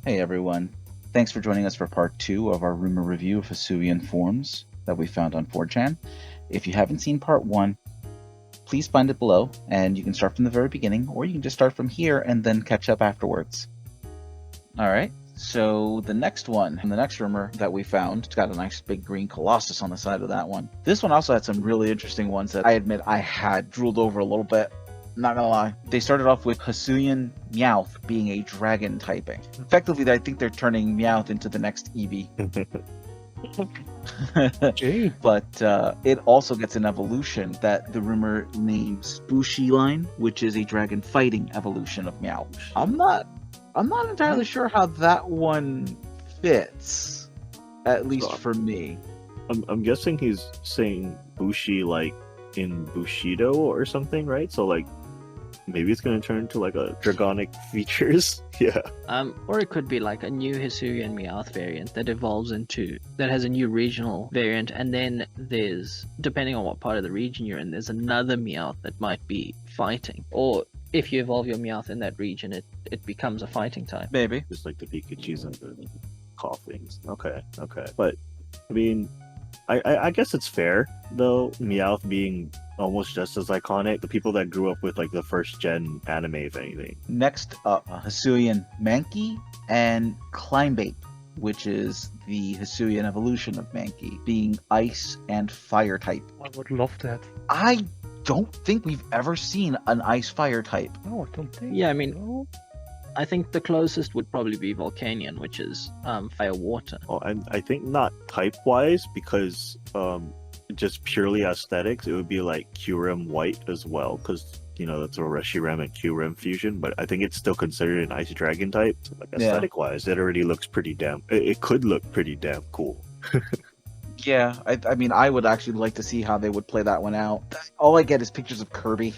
Hey everyone. Thanks for joining us for part 2 of our Rumour review of Asuyan forms that we found on 4chan. If you haven't seen part 1, please find it below, and you can start from the very beginning, or you can just start from here and then catch up afterwards. Alright, so the next Rumour that we found, it's got a nice big green colossus on the side of that one. This one also had some really interesting ones that I admit I had drooled over a little bit. Not gonna lie. They started off with Asuyan Meowth being a dragon typing. Effectively, I think they're turning Meowth into the next Eevee. But it also gets an evolution that the Rumour names Bushi Line, which is a dragon fighting evolution of Meowth. I'm not entirely sure how that one fits, at least for me. I'm guessing he's saying Bushi like in Bushido or something, right? So like maybe it's gonna turn into like a dragonic features. Yeah. Or it could be like a new Hisuian Meowth variant that has a new regional variant, and then there's, depending on what part of the region you're in, there's another Meowth that might be fighting. Or if you evolve your Meowth in that region, it becomes a fighting type. Maybe. Just like the Pikachus and the Coughings. Okay. But I mean, I guess it's fair though. Meowth being almost just as iconic. The people that grew up with like the first gen anime, if anything. Next up, Hisuian Mankey and Climbait, which is the Hisuian evolution of Mankey, being ice and fire type. I would love that. I don't think we've ever seen an ice fire type. No, I don't think. Yeah, I mean, so. I think the closest would probably be Volcanion, which is fire water. Oh, and I think not type wise because just purely aesthetics, it would be like Kyurem White as well, because that's a Reshiram and Kyurem fusion. But I think it's still considered an ice dragon type. So, like aesthetic wise, it already looks pretty damn. It could look pretty damn cool. Yeah, I mean, I would actually like to see how they would play that one out. All I get is pictures of Kirby.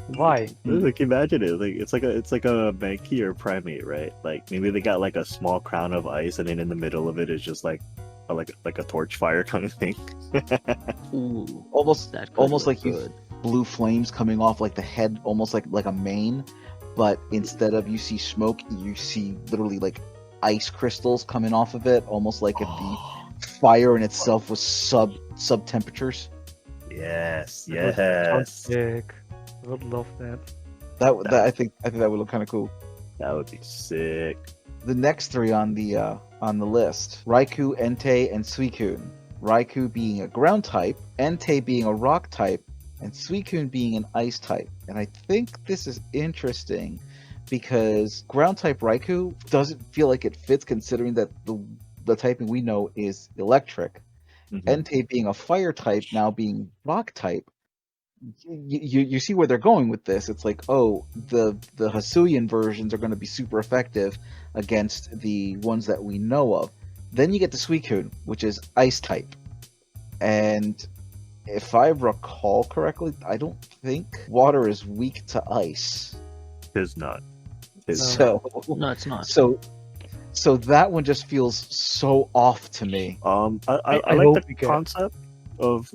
Why? Like imagine it, like it's like a Mankey or Primate, right? Like maybe they got like a small crown of ice, and then in the middle of it is just like a torch fire kind of thing. Ooh, almost like good. Blue flames coming off like the head, almost like a mane, but instead of you see smoke, you see literally like ice crystals coming off of it, almost like if the fire in itself was sub temperatures. Yes. Sick. I would love that. That I think that would look kind of cool. That would be sick. The next three on the list: Riku, Entei, and Suicune. Riku being a ground type, Entei being a rock type, and Suicune being an ice type. And I think this is interesting because ground type Riku doesn't feel like it fits, considering that the typing we know is electric. Mm-hmm. Entei being a fire type, now being rock type. You see where they're going with this. It's like, oh, the Hisuian versions are going to be super effective against the ones that we know of. Then you get the Suicune, which is ice type. And if I recall correctly, I don't think water is weak to ice. It's not. No, it's not. So that one just feels so off to me. I I like hope the we get- concept of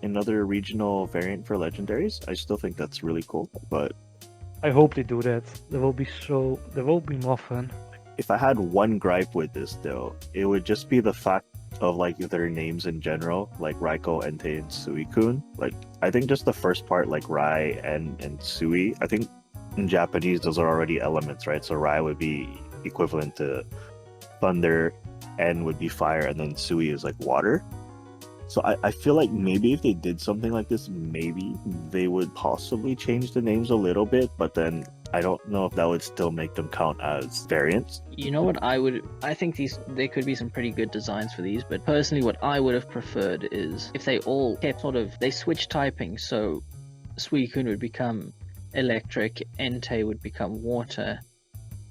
another regional variant for legendaries. I still think that's really cool. But I hope they do that. There will be more fun. if I had one gripe with this though, it would just be the fact of like their names in general, like Raiko, Entei, and Suicune. Like I think just the first part, like Rai and Sui, I think in Japanese those are already elements, right? So Rai would be equivalent to thunder, N would be fire, and then Sui is like water. So I feel like maybe if they did something like this, maybe they would possibly change the names a little bit, but then I don't know if that would still make them count as variants. You know what I think there could be some pretty good designs for these, but personally what I would have preferred is if they all kept they switched typing, so Suicune would become electric, Entei would become water,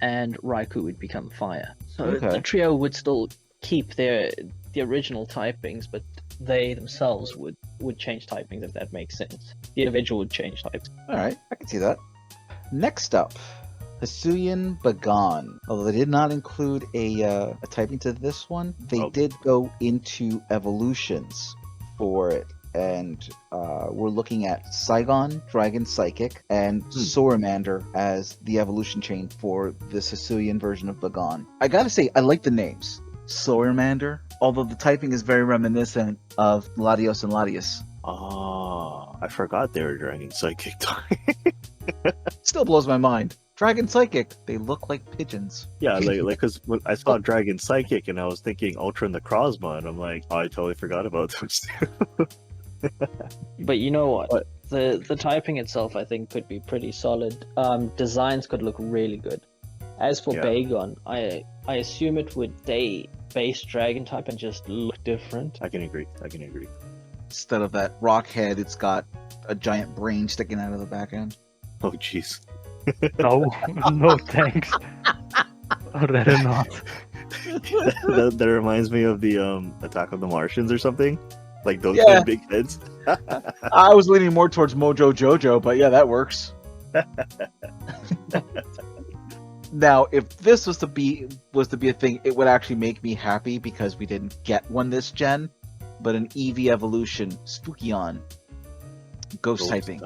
and Raikou would become fire. So Okay. the trio would still keep the original typings, but they themselves would change typings, if that makes sense. The individual would change types. Alright, I can see that. Next up, Hisuian Bagon. Although they did not include a typing to this one, they did go into evolutions for it. and we're looking at Saigon, Dragon Psychic, and Sauramander as the evolution chain for this Asuyan version of Bagon. I gotta say, I like the names. Sauramander, although the typing is very reminiscent of Latios and Latias. Oh, I forgot they were Dragon Psychic. Still blows my mind. Dragon Psychic, they look like pigeons. Yeah, like because I saw Dragon Psychic and I was thinking Ultra Necrozma, and I'm like, oh, I totally forgot about those two. But you know what? What? The typing itself, I think, could be pretty solid. Designs could look really good. As for Yeah. Bagon, I assume it would stay base dragon type and just look different. I can agree. Instead of that rock head, it's got a giant brain sticking out of the back end. Oh, jeez. No, no thanks. I'd rather not. that reminds me of the Attack of the Martians or something. Like those Yeah. big heads. I was leaning more towards Mojo Jojo, but yeah, that works. Now, if this was to be a thing, it would actually make me happy because we didn't get one this gen, but an Eevee evolution, Spookion, ghost typing.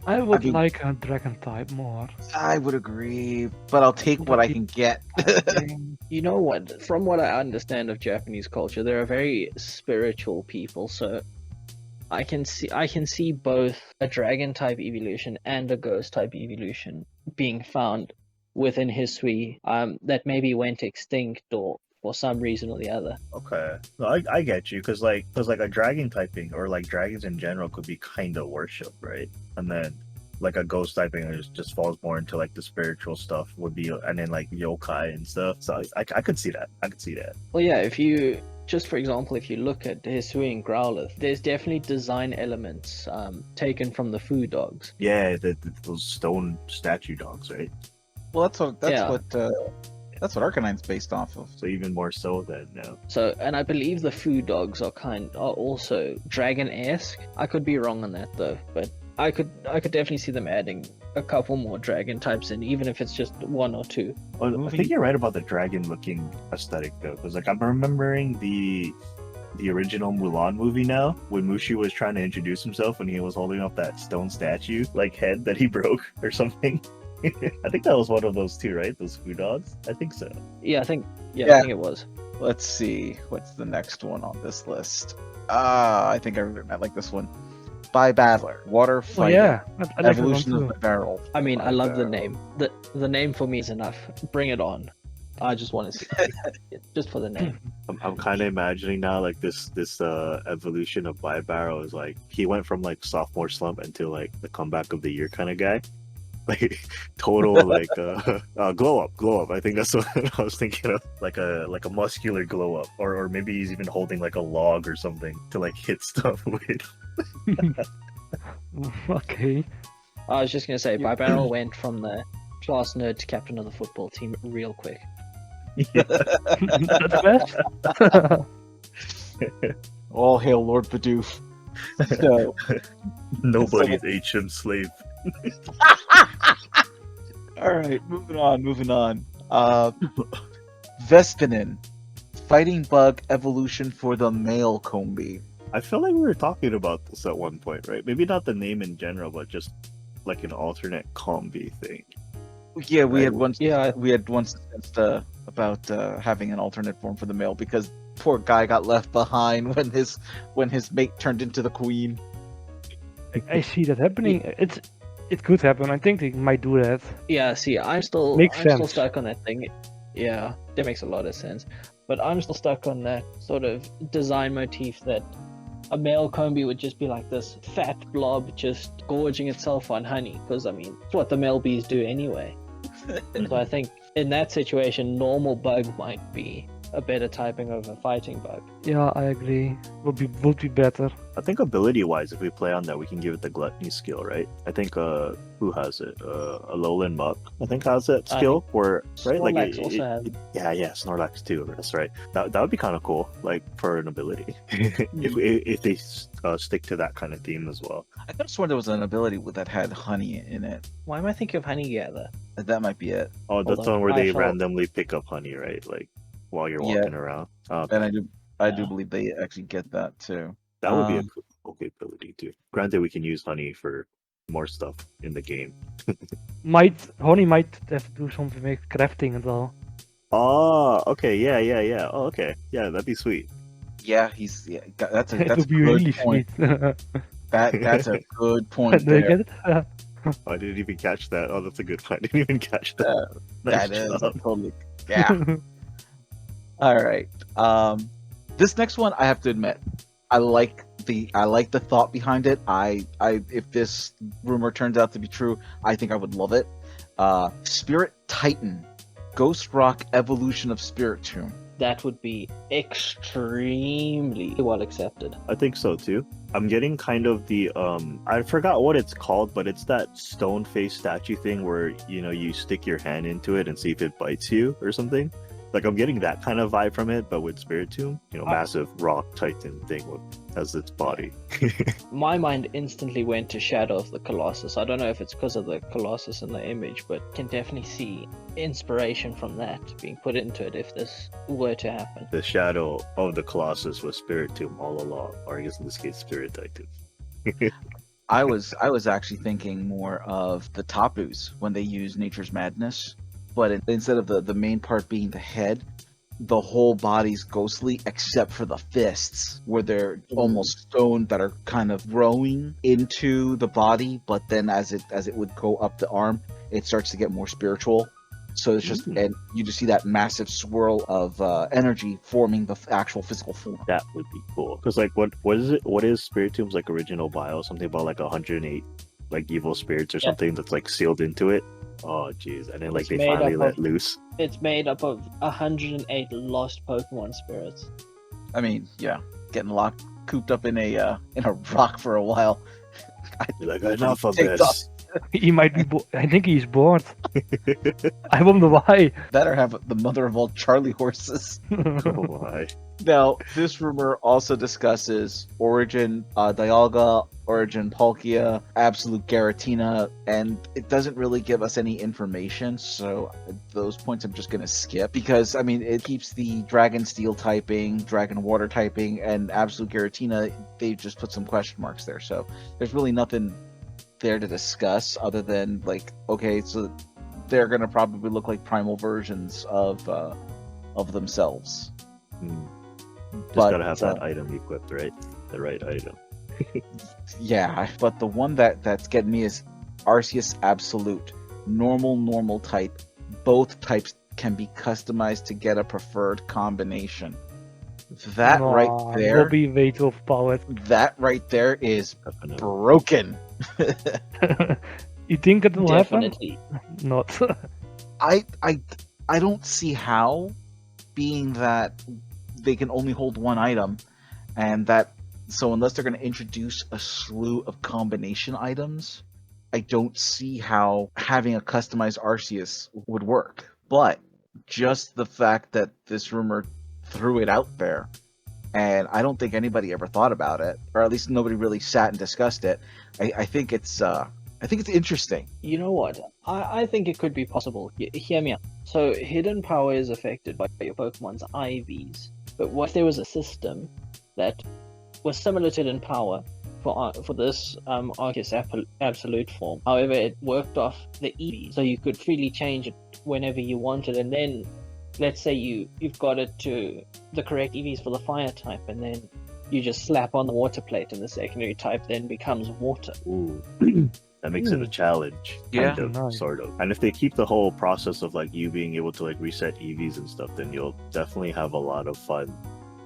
I would I mean- like a dragon type more. I would agree, but I'll take what I can get. You know what? From what I understand of Japanese culture, they're a very spiritual people, so I can see both a dragon type evolution and a ghost type evolution being found within Hisui that maybe went extinct or for some reason or the other. Okay, no, I get you because like a dragon typing or like dragons in general could be kind of worship, right? And then like a ghost typing just falls more into like the spiritual stuff would be, and then like yokai and stuff. So I could see that. Well, yeah, if you just for example, if you look at Hisui and Growlithe, there's definitely design elements taken from the Foo dogs. Yeah, those stone statue dogs, right? Well, that's Yeah. what Arcanine's based off of. So even more so than now. So, and I believe the Foo dogs are also dragon-esque. I could be wrong on that though, but I could definitely see them adding a couple more dragon types in, even if it's just one or two. Well, I think you're right about the dragon-looking aesthetic though, because like I'm remembering the original Mulan movie now, when Mushu was trying to introduce himself and he was holding up that stone statue like head that he broke or something. I think that was one of those two, right? Those Foo dogs? I think so. Yeah, I think Yeah. it was. Let's see, what's the next one on this list? I think I like this one. By Battler, Water Oh Fighter, yeah, I like that Evolution one of too. the Barrel. I mean, I By love the Barrel. name. The name for me is enough. Bring it on. I just want to see it, just for the name. I'm kind of imagining now like this evolution of Barrow is like he went from like sophomore slump into like the comeback of the year kind of guy. Like total like glow up. I think that's what I was thinking of, like a muscular glow up, or maybe he's even holding like a log or something to like hit stuff with. Okay. I was just gonna say, Barbarrel went from the class nerd to captain of the football team real quick. That's best. All hail Lord Bidoof. So, Nobody's ancient slave. all right, moving on. Vestanin, fighting bug evolution for the male Combi. I feel like we were talking about this at one point, right? Maybe not the name in general, but just like an alternate combi thing. Yeah, we Right. had once. Yeah. We had once discussed about having an alternate form for the male because poor guy got left behind when his mate turned into the queen. I see that happening. It could happen. I think they might do that. Yeah, see, I'm still Makes still sense. stuck on that thing. Yeah, that makes a lot of sense. But I'm still stuck on that sort of design motif that a male combi would just be like this fat blob just gorging itself on honey. Because, I mean, it's what the male bees do anyway. So I think in that situation, normal bug might be a better typing of a fighting bug. Yeah, I agree. Would be better. I think ability-wise, if we play on that, we can give it the gluttony skill, right? I think who has it? Alolan Muck, I think has that I skill. Where right, like Snorlax also has it. yeah, Snorlax too. That's right. That would be kind of cool, like for an ability, if they stick to that kind of theme as well. I could have sworn there was an ability that had honey in it. Why am I thinking of Honey Gather? That might be it. Oh, that's on. one where I they felt- randomly pick up honey, right? Like while you're Yeah. walking around. And I do Yeah. believe they actually get that too. That would be a Um, cool capability too. Granted, we can use honey for more stuff in the game. Honey might have to do something with crafting as well. Oh, okay, yeah. Oh, okay, yeah, that'd be sweet. yeah, that's a It would be good really point. sweet. That's a good point Do you there. get it? I didn't even catch that. Oh, that's a good point. I didn't even catch that. Uh, Nice that is job. totally yeah. All right. This next one, I have to admit, I like the thought behind it. If this rumor turns out to be true, I think I would love it. Spirit Titan, Ghost Rock evolution of Spirit Tomb. That would be extremely well accepted. I think so too. I'm getting kind of the I forgot what it's called, but it's that stone face statue thing where you stick your hand into it and see if it bites you or something. Like I'm getting that kind of vibe from it, but with Spirit Tomb, massive rock titan thing as its body. My mind instantly went to Shadow of the Colossus. I don't know if it's because of the Colossus in the image, but can definitely see inspiration from that being put into it if this were to happen. The shadow of the Colossus was Spirit Tomb all along, or I guess in this case, Spirit Titan. I was actually thinking more of the Tapus when they use Nature's Madness, but instead of the main part being the head, the whole body's ghostly except for the fists, where they're almost stone that are kind of growing into the body, but then as it would go up the arm, it starts to get more spiritual. So it's just, and you just see that massive swirl of energy forming the actual physical form. That would be cool. Because like, what is it? What is Spirit Tomb's like original bio? Something about like 108 like evil spirits or something that's like sealed into it. Oh jeez, and then like It's they made finally up let of- loose. It's made up of 108 lost Pokemon spirits. I mean, yeah, getting cooped up in a rock for a while. You're like, enough of Take this. He might be. I think he's bored. I wonder why. Better have the mother of all Charlie horses. Oh my. Now, this rumor also discusses Origin Dialga, Origin Palkia, Absolute Garatina, and it doesn't really give us any information, so those points I'm just going to skip, because, I mean, it keeps the Dragon Steel typing, Dragon Water typing, and Absolute Garatina, they just put some question marks there, so there's really nothing there to discuss other than, like, okay, so they're going to probably look like primal versions of themselves. Just But, gotta have that item equipped, right? The right item. Yeah, but the one that's getting me is Arceus Absolute. Normal type. Both types can be customized to get a preferred combination. That right Will there, be way too overpowered. that right there is Definitely. broken. You think it will Definitely. happen? Not. I don't see how, being that they can only hold one item, and so unless they're going to introduce a slew of combination items, I don't see how having a customized Arceus would work. But just the fact that this rumor threw it out there, and I don't think anybody ever thought about it, or at least nobody really sat and discussed it. I think it's interesting. You know what? I think it could be possible. Hear me out. So, hidden power is affected by your Pokemon's IVs. But what if there was a system that was similar to hidden power for this Arceus Absolute form? However, it worked off the Eevee, so you could freely change it whenever you wanted. And then, let's say you've got it to the correct EVs for the fire type, and then you just slap on the water plate, and the secondary type then becomes water. Ooh. That makes it a challenge, Yeah. kind of, Nice. sort of. And if they keep the whole process of like you being able to like reset EVs and stuff, then you'll definitely have a lot of fun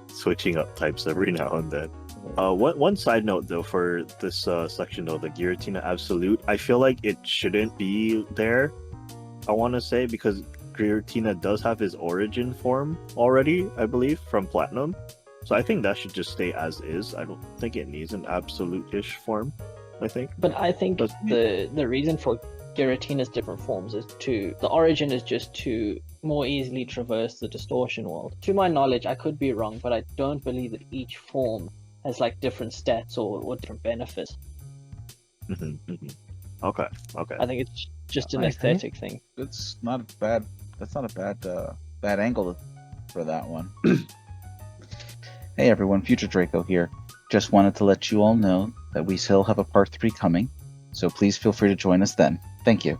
switching up types every now and then. One side note though for this section though, the Giratina Absolute, I feel like it shouldn't be there. I want to say because Giratina does have his origin form already, I believe, from Platinum. So I think that should just stay as is. I don't think it needs an absolute-ish form, I think. But I think the reason for Giratina's different forms is the origin is just to more easily traverse the distortion world. To my knowledge, I could be wrong, but I don't believe that each form has like different stats or different benefits. Okay. I think it's just an I aesthetic thing. That's not a bad angle for that one. Hey everyone, Future Draco here. just wanted to let you all know that we still have a part 3 coming, so please feel free to join us then. Thank you.